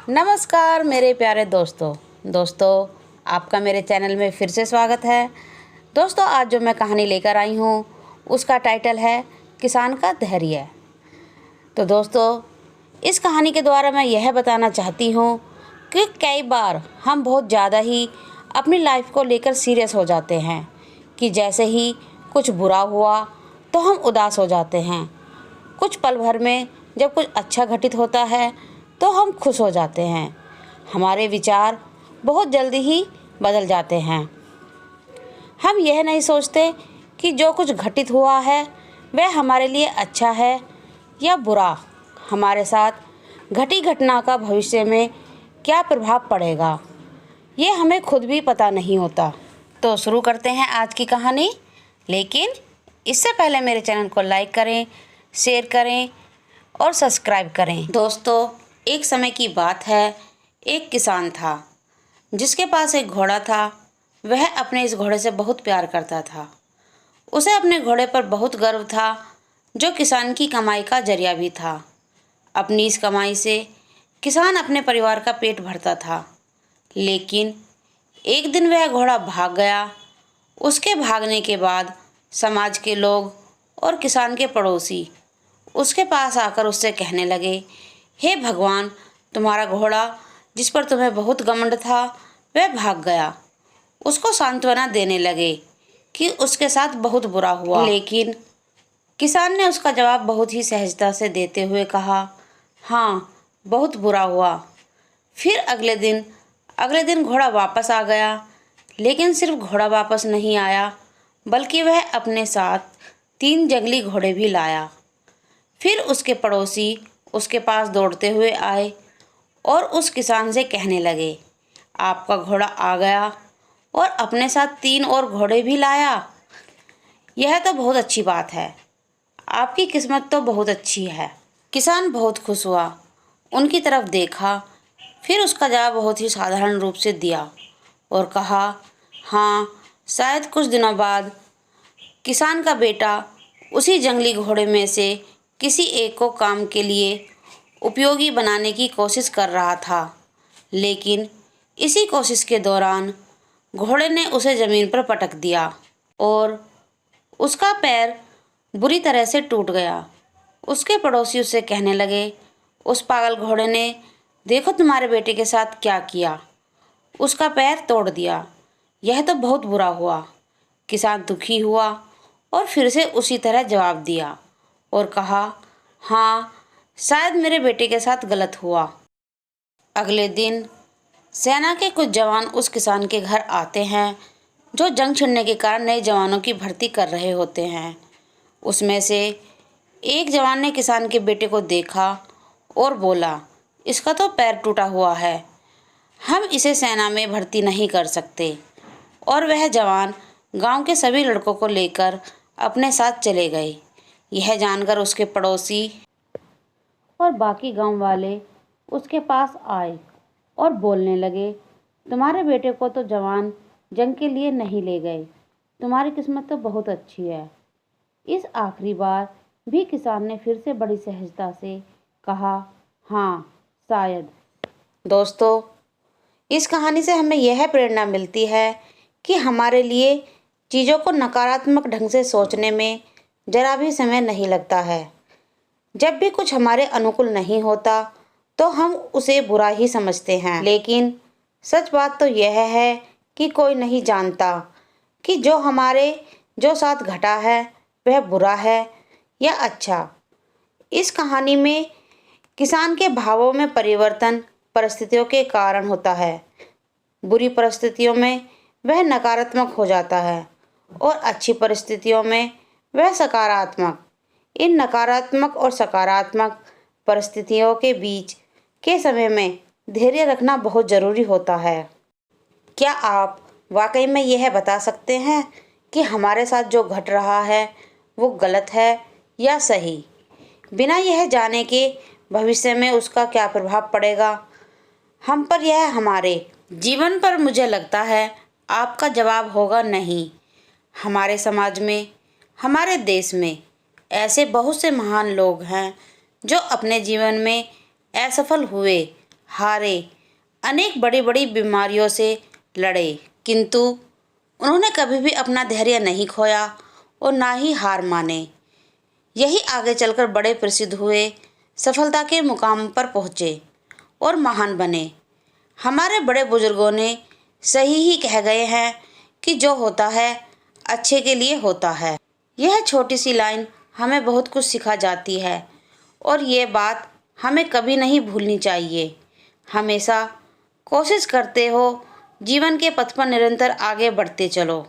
नमस्कार मेरे प्यारे दोस्तों, आपका मेरे चैनल में फिर से स्वागत है। दोस्तों, आज जो मैं कहानी लेकर आई हूँ उसका टाइटल है किसान का धैर्य। तो दोस्तों, इस कहानी के द्वारा मैं यह बताना चाहती हूँ कि कई बार हम बहुत ज़्यादा ही अपनी लाइफ को लेकर सीरियस हो जाते हैं कि जैसे ही कुछ बुरा हुआ तो हम उदास हो जाते हैं। कुछ पल भर में जब कुछ अच्छा घटित होता है तो हम खुश हो जाते हैं। हमारे विचार बहुत जल्दी ही बदल जाते हैं। हम यह नहीं सोचते कि जो कुछ घटित हुआ है वह हमारे लिए अच्छा है या बुरा। हमारे साथ घटी घटना का भविष्य में क्या प्रभाव पड़ेगा, ये हमें खुद भी पता नहीं होता। तो शुरू करते हैं आज की कहानी। लेकिन इससे पहले मेरे चैनल को लाइक करें, शेयर करें और सब्सक्राइब करें। दोस्तों, एक समय की बात है, एक किसान था जिसके पास एक घोड़ा था। वह अपने इस घोड़े से बहुत प्यार करता था। उसे अपने घोड़े पर बहुत गर्व था, जो किसान की कमाई का जरिया भी था। अपनी इस कमाई से किसान अपने परिवार का पेट भरता था। लेकिन एक दिन वह घोड़ा भाग गया। उसके भागने के बाद समाज के लोग और किसान के पड़ोसी उसके पास आकर उससे कहने लगे, हे भगवान, तुम्हारा घोड़ा जिस पर तुम्हें बहुत घमंड था वह भाग गया। उसको सांत्वना देने लगे कि उसके साथ बहुत बुरा हुआ। लेकिन किसान ने उसका जवाब बहुत ही सहजता से देते हुए कहा, हाँ, बहुत बुरा हुआ। फिर अगले दिन घोड़ा वापस आ गया। लेकिन सिर्फ घोड़ा वापस नहीं आया, बल्कि वह अपने साथ 3 जंगली घोड़े भी लाया। फिर उसके पड़ोसी उसके पास दौड़ते हुए आए और उस किसान से कहने लगे, आपका घोड़ा आ गया और अपने साथ 3 और घोड़े भी लाया। यह तो बहुत अच्छी बात है। आपकी किस्मत तो बहुत अच्छी है। किसान बहुत खुश हुआ, उनकी तरफ देखा, फिर उसका जवाब बहुत ही साधारण रूप से दिया और कहा, हाँ, शायद कुछ दिनों बाद। किसान का बेटा उसी जंगली घोड़े में से किसी एक को काम के लिए उपयोगी बनाने की कोशिश कर रहा था। लेकिन इसी कोशिश के दौरान घोड़े ने उसे ज़मीन पर पटक दिया और उसका पैर बुरी तरह से टूट गया। उसके पड़ोसी उससे कहने लगे, उस पागल घोड़े ने देखो तुम्हारे बेटे के साथ क्या किया, उसका पैर तोड़ दिया। यह तो बहुत बुरा हुआ। किसान दुखी हुआ और फिर से उसी तरह जवाब दिया और कहा, हाँ, शायद मेरे बेटे के साथ गलत हुआ। अगले दिन सेना के कुछ जवान उस किसान के घर आते हैं, जो जंग छिड़ने के कारण नए जवानों की भर्ती कर रहे होते हैं। उसमें से एक जवान ने किसान के बेटे को देखा और बोला, इसका तो पैर टूटा हुआ है, हम इसे सेना में भर्ती नहीं कर सकते। और वह जवान गांव के सभी लड़कों को लेकर अपने साथ चले गए। यह जानकर उसके पड़ोसी और बाकी गांव वाले उसके पास आए और बोलने लगे, तुम्हारे बेटे को तो जवान जंग के लिए नहीं ले गए, तुम्हारी किस्मत तो बहुत अच्छी है। इस आखिरी बार भी किसान ने फिर से बड़ी सहजता से कहा, हाँ, शायद। दोस्तों, इस कहानी से हमें यह प्रेरणा मिलती है कि हमारे लिए चीज़ों को नकारात्मक ढंग से सोचने में जरा भी समय नहीं लगता है। जब भी कुछ हमारे अनुकूल नहीं होता तो हम उसे बुरा ही समझते हैं। लेकिन सच बात तो यह है कि कोई नहीं जानता कि जो साथ घटा है वह बुरा है या अच्छा। इस कहानी में किसान के भावों में परिवर्तन परिस्थितियों के कारण होता है। बुरी परिस्थितियों में वह नकारात्मक हो जाता है और अच्छी परिस्थितियों में वह सकारात्मक। इन नकारात्मक और सकारात्मक परिस्थितियों के बीच के समय में धैर्य रखना बहुत ज़रूरी होता है। क्या आप वाकई में यह बता सकते हैं कि हमारे साथ जो घट रहा है वो गलत है या सही, बिना यह जाने कि भविष्य में उसका क्या प्रभाव पड़ेगा हम पर, यह हमारे जीवन पर? मुझे लगता है आपका जवाब होगा नहीं। हमारे समाज में, हमारे देश में ऐसे बहुत से महान लोग हैं जो अपने जीवन में असफल हुए, हारे, अनेक बड़ी बड़ी बीमारियों से लड़े, किंतु उन्होंने कभी भी अपना धैर्य नहीं खोया और ना ही हार माने। यही आगे चलकर बड़े प्रसिद्ध हुए, सफलता के मुकाम पर पहुँचे और महान बने। हमारे बड़े बुजुर्गों ने सही ही कह गए हैं कि जो होता है अच्छे के लिए होता है। यह छोटी सी लाइन हमें बहुत कुछ सिखा जाती है और ये बात हमें कभी नहीं भूलनी चाहिए। हमेशा कोशिश करते हो, जीवन के पथ पर निरंतर आगे बढ़ते चलो।